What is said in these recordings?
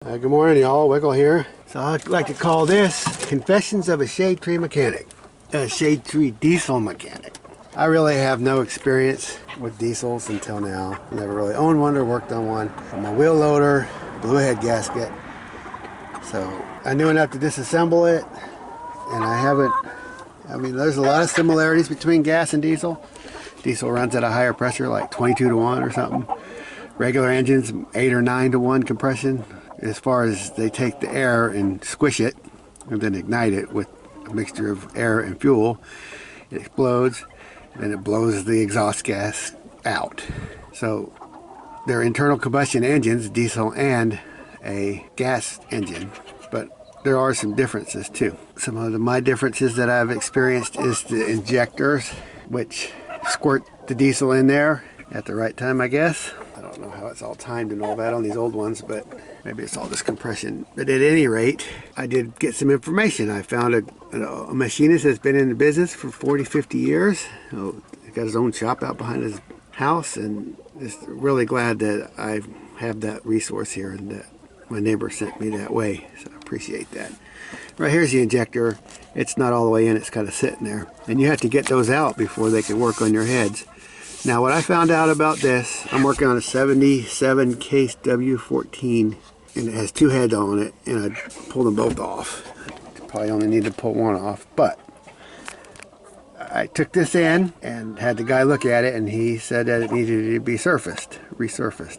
Good morning, y'all. Wiggle here. So I'd like to call this Confessions of a Shadetree Mechanic. A Shadetree diesel mechanic. I really have no experience with diesels until now. Never really owned one or worked on one. I'm a wheel loader, blew a head gasket. So I knew enough to disassemble it, and I mean, there's a lot of similarities between gas and diesel. Diesel runs at a higher pressure, like 22 to 1 or something. Regular engines, 8 or 9 to 1 compression. As far as they take the air and squish it and then ignite it with a mixture of air and fuel, it explodes and then it blows the exhaust gas out. So they're internal combustion engines, diesel and a gas engine, but there are some differences too. Some of my differences that I've experienced is the injectors, which squirt the diesel in there at the right time, I guess. I don't know how it's all timed and all that on these old ones, but maybe it's all just compression. But at any rate, I did get some information. I found a machinist that's been in the business for 40, 50 years. He's got his own shop out behind his house, and just really glad that I have that resource here and that my neighbor sent me that way. So I appreciate that. Right here's the injector. It's not all the way in, it's kind of sitting there. And you have to get those out before they can work on your heads. Now what I found out about this, I'm working on a 77 case W14 and it has 2 heads on it, and I pulled them both off. Probably only need to pull one off, but I took this in and had the guy look at it, and he said that it needed to be resurfaced.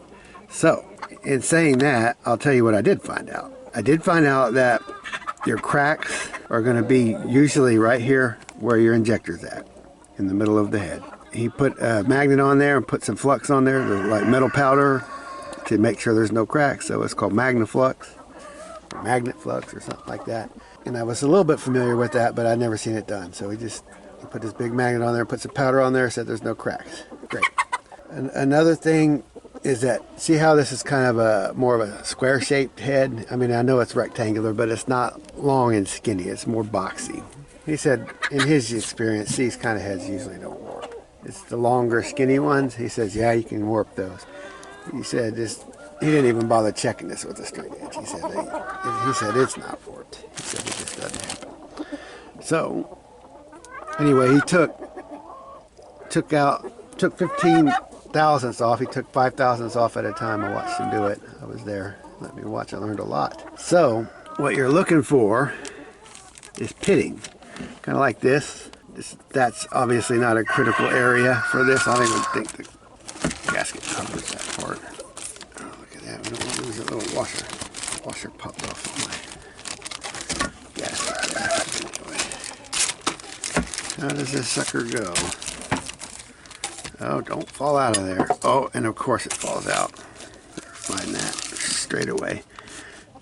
So in saying that, I'll tell you what I did find out. I did find out that your cracks are going to be usually right here where your injector's at, in the middle of the head. He put a magnet on there and put some flux on there, like metal powder, to make sure there's no cracks. So it's called Magnaflux, or Magnet Flux, or something like that. And I was a little bit familiar with that, but I'd never seen it done. So he put this big magnet on there, put some powder on there, said there's no cracks. Great. And another thing is that, see how this is kind of more of a square-shaped head? I mean, I know it's rectangular, but it's not long and skinny. It's more boxy. He said, in his experience, these kind of heads usually don't warp. It's the longer, skinny ones. He says, yeah, you can warp those. He said, he didn't even bother checking this with a straight edge. He said it's not warped. He said it just doesn't happen. So, anyway, he took 15 thousandths off. He took 5 thousandths off at a time. I watched him do it. I was there. Let me watch. I learned a lot. So, what you're looking for is pitting. Kind of like this. That's obviously not a critical area for this. I don't even think the gasket covers that part. Oh, look at that. We don't want to lose that little washer. Washer popped off of my gasket. Anyway. How does this sucker go? Oh, don't fall out of there. Oh, and of course it falls out. Find that straight away.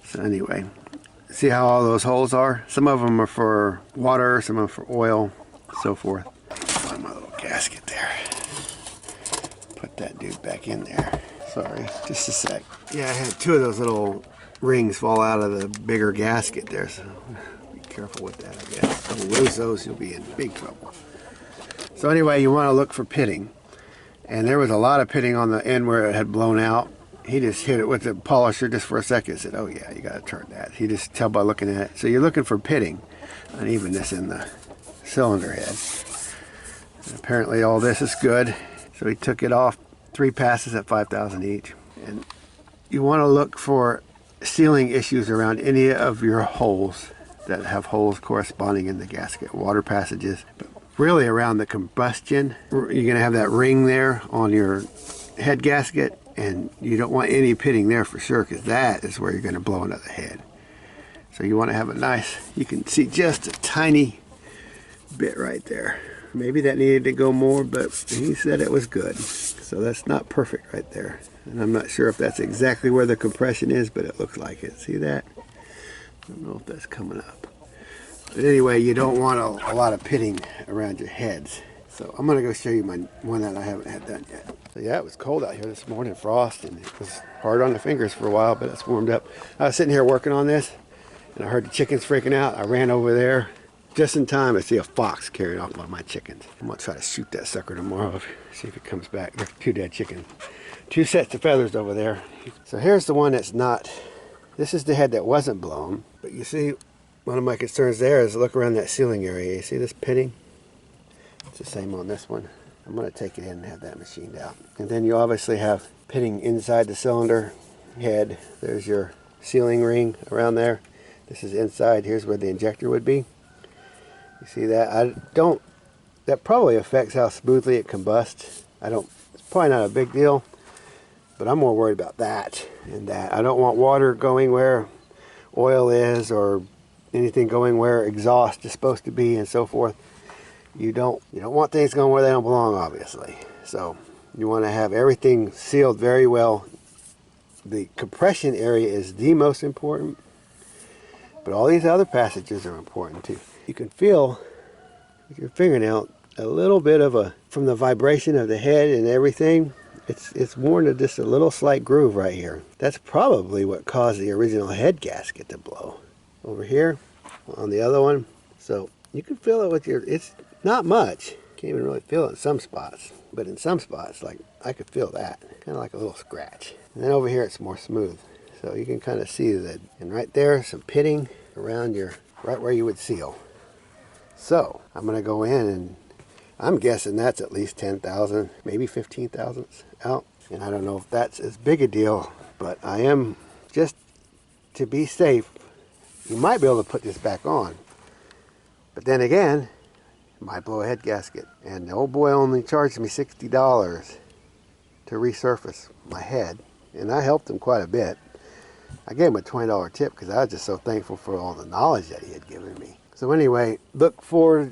So anyway, see how all those holes are? Some of them are for water, some of them for oil, so forth. Find my little gasket there. Put that dude back in there. Sorry, just a sec. Yeah, I had 2 of those little rings fall out of the bigger gasket there, so be careful with that, I guess. If you lose those, you'll be in big trouble. So anyway, you want to look for pitting. And there was a lot of pitting on the end where it had blown out. He just hit it with the polisher just for a second and said, oh yeah, you got to turn that. He just tell by looking at it. So you're looking for pitting, unevenness in the cylinder head. And apparently all this is good. So he took it off 3 passes at 5,000 each. And you want to look for sealing issues around any of your holes that have holes corresponding in the gasket, water passages. But really around the combustion, you're going to have that ring there on your head gasket, and you don't want any pitting there for sure, because that is where you're going to blow into the head. So you want to have a nice, you can see just a tiny bit right there. Maybe that needed to go more, but he said it was good. So that's not perfect right there. And I'm not sure if that's exactly where the compression is, but it looks like it. See that? I don't know if that's coming up. But anyway, you don't want a lot of pitting around your heads. So I'm going to go show you my one that I haven't had done yet. So yeah, it was cold out here this morning, frost, and it was hard on the fingers for a while, but it's warmed up. I was sitting here working on this, and I heard the chickens freaking out. I ran over there just in time to see a fox carrying off one of my chickens. I'm going to try to shoot that sucker tomorrow, see if it comes back. There's 2 dead chickens. 2 sets of feathers over there. So here's the one that's not This is the head that wasn't blown. But you see, one of my concerns there is look around that sealing area. You see this pitting? It's the same on this one. I'm going to take it in and have that machined out. And then you obviously have pitting inside the cylinder head. There's your sealing ring around there. This is inside. Here's where the injector would be. You see that? That probably affects how smoothly it combusts. It's probably not a big deal, but I'm more worried about that and that. I don't want water going where oil is or anything going where exhaust is supposed to be and so forth. You don't want things going where they don't belong, obviously. So you want to have everything sealed very well. The compression area is the most important, but all these other passages are important too. You can feel with your fingernail a little bit of from the vibration of the head and everything, it's worn to just a little slight groove right here. That's probably what caused the original head gasket to blow. Over here, on the other one. So you can feel it with it's not much. Can't even really feel it in some spots. But in some spots, like I could feel that. Kind of like a little scratch. And then over here it's more smooth. So you can kind of see that. And right there, some pitting around right where you would seal. So I'm going to go in and I'm guessing that's at least 10,000, maybe 15 thousandths out. And I don't know if that's as big a deal, but I am, just to be safe, you might be able to put this back on. But then again, it might blow a head gasket. And the old boy only charged me $60 to resurface my head. And I helped him quite a bit. I gave him a $20 tip because I was just so thankful for all the knowledge that he had given me. So anyway, look for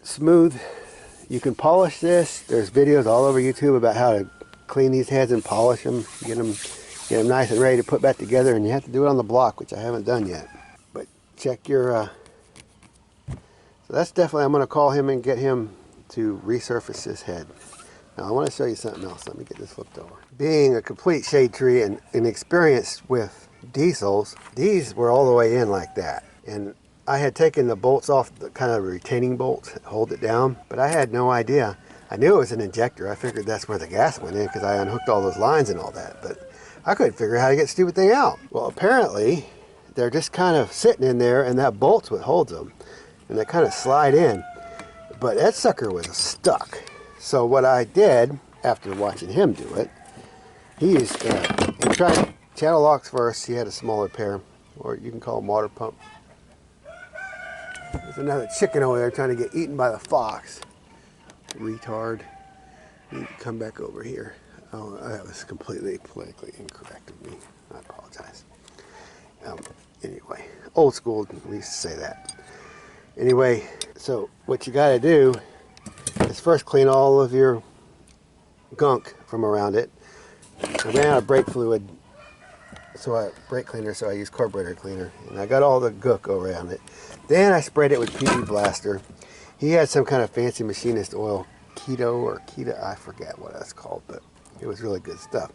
smooth. You can polish this. There's videos all over YouTube about how to clean these heads and polish them. Get them nice and ready to put back together. And you have to do it on the block, which I haven't done yet. But check your... So that's definitely... I'm going to call him and get him to resurface this head. Now I want to show you something else. Let me get this flipped over. Being a complete Shadetree and inexperienced with diesels, these were all the way in like that. And I had taken the bolts off, the kind of retaining bolts, hold it down, but I had no idea. I knew it was an injector. I figured that's where the gas went in because I unhooked all those lines and all that, but I couldn't figure out how to get the stupid thing out. Well, apparently they're just kind of sitting in there and that bolt's what holds them, and they kind of slide in, but that sucker was stuck. So what I did after watching him do it, he tried channel locks first. He had a smaller pair, or you can call them water pump. There's another chicken over there trying to get eaten by the fox. Retard. You need to come back over here. Oh, that was completely politically incorrect of me. I apologize. Anyway, old school, we used to say that. Anyway, so what you got to do is first clean all of your gunk from around it. I ran out of brake fluid, brake cleaner, so I used carburetor cleaner, and I got all the gook around it. Then I sprayed it with PB Blaster. He had some kind of fancy machinist oil, Keto, I forget what that's called, but it was really good stuff.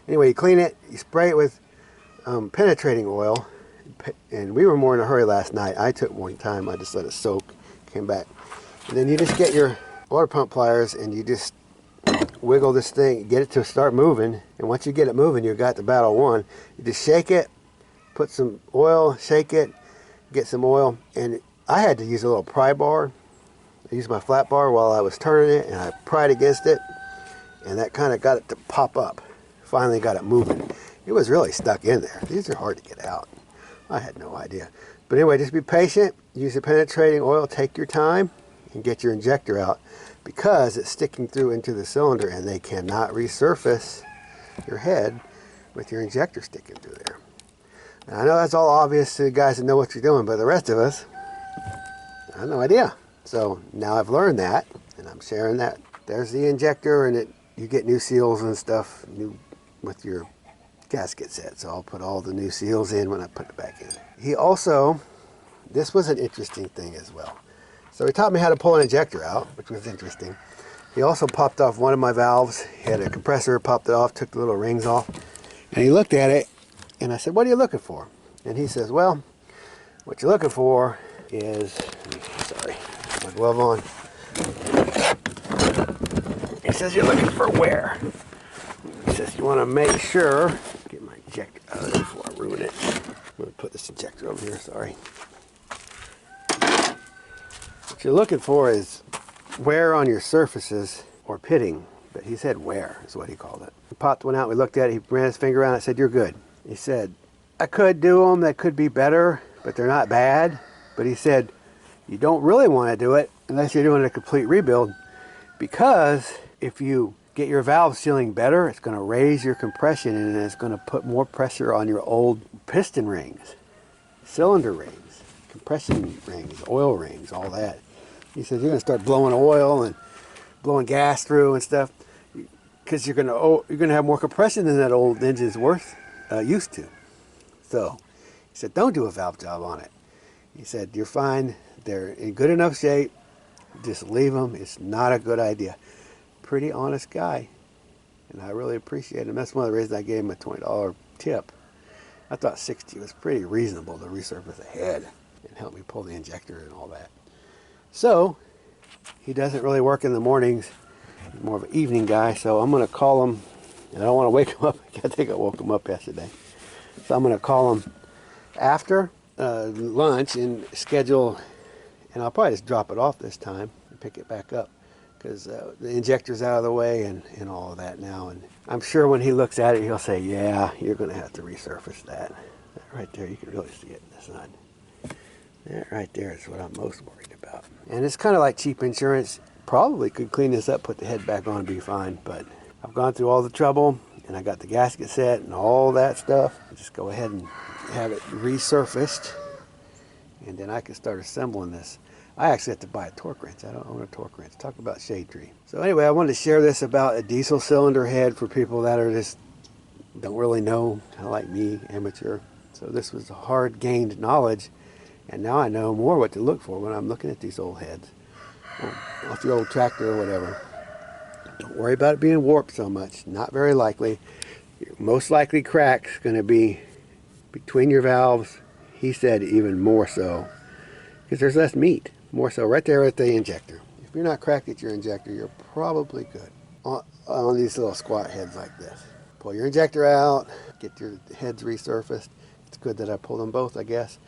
Anyway, you clean it, you spray it with penetrating oil, and we were more in a hurry last night. I took more time, I just let it soak, came back. And then you just get your water pump pliers and you just wiggle this thing, get it to start moving, and once you get it moving, you've got the battle won. You just shake it, put some oil, shake it, get some oil, and I had to use a little pry bar. I used my flat bar while I was turning it, and I pried against it, and that kind of got it to pop up. Finally got it moving. It was really stuck in there. These are hard to get out. I had no idea. But anyway, just be patient, use the penetrating oil, take your time, and get your injector out, because it's sticking through into the cylinder and they cannot resurface your head with your injector sticking through there. And I know that's all obvious to the guys that know what you're doing, but the rest of us, I have no idea. So now I've learned that, and I'm sharing that. There's the injector, and you get new seals and stuff with your gasket set. So I'll put all the new seals in when I put it back in. He also, this was an interesting thing as well. So he taught me how to pull an injector out, which was interesting. He also popped off one of my valves. He had a compressor, popped it off, took the little rings off. And he looked at it, and I said, "What are you looking for?" And he says, "Well, what you're looking for is," sorry, my glove on. He says, "You're looking for wear." He says, "You want to make sure," get my injector out of there before I ruin it. I'm going to put this injector over here, sorry. What you're looking for is wear on your surfaces or pitting, but he said wear is what he called it. He popped one out, we looked at it, he ran his finger around it, I said, you're good. He said, I could do them, they could be better, but they're not bad. But he said, you don't really want to do it unless you're doing a complete rebuild, because if you get your valve sealing better, it's going to raise your compression and it's going to put more pressure on your old piston rings, cylinder rings, compression rings, oil rings, all that. He said, you're going to start blowing oil and blowing gas through and stuff, because you're going to have more compression than that old engine's used to. So he said, don't do a valve job on it. He said, you're fine. They're in good enough shape. Just leave them. It's not a good idea. Pretty honest guy, and I really appreciate him. That's one of the reasons I gave him a $20 tip. I thought $60 was pretty reasonable to resurface a head and help me pull the injector and all that. So he doesn't really work in the mornings. He's more of an evening guy, so I'm going to call him, and I don't want to wake him up. I think I woke him up yesterday. So I'm going to call him after lunch and schedule, and I'll probably just drop it off this time and pick it back up, because the injector's out of the way and all of that now. And I'm sure when he looks at it, he'll say, yeah, you're going to have to resurface that. That right there, you can really see it in the sun. That right there is what I'm most worried about. And it's kind of like cheap insurance. Probably could clean this up, put the head back on and be fine, but I've gone through all the trouble, and I got the gasket set and all that stuff. Just go ahead and have it resurfaced, and then I can start assembling this. I actually have to buy a torque wrench. I don't own a torque wrench. Talk about Shadetree. So anyway, I wanted to share this about a diesel cylinder head for people that are just don't really know, kind of like me, amateur. So this was hard gained knowledge, and now I know more what to look for when I'm looking at these old heads. Off your old tractor or whatever. Don't worry about it being warped so much. Not very likely. Your most likely crack's going to be between your valves. He said even more so, because there's less meat. More so right there at the injector. If you're not cracked at your injector, you're probably good on these little squat heads like this. Pull your injector out, get your heads resurfaced. It's good that I pulled them both, I guess,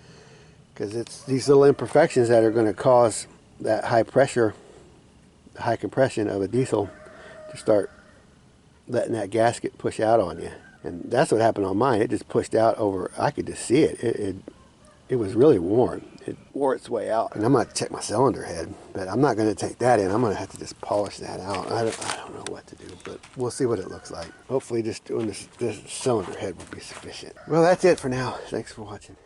because it's these little imperfections that are going to cause that high pressure, high compression of a diesel to start letting that gasket push out on you. And that's what happened on mine. It just pushed out over, I could just see it. It was really worn. It wore its way out. And I'm going to check my cylinder head, but I'm not going to take that in. I'm going to have to just polish that out. I don't know what to do, but we'll see what it looks like. Hopefully just doing this cylinder head will be sufficient. Well, that's it for now. Thanks for watching.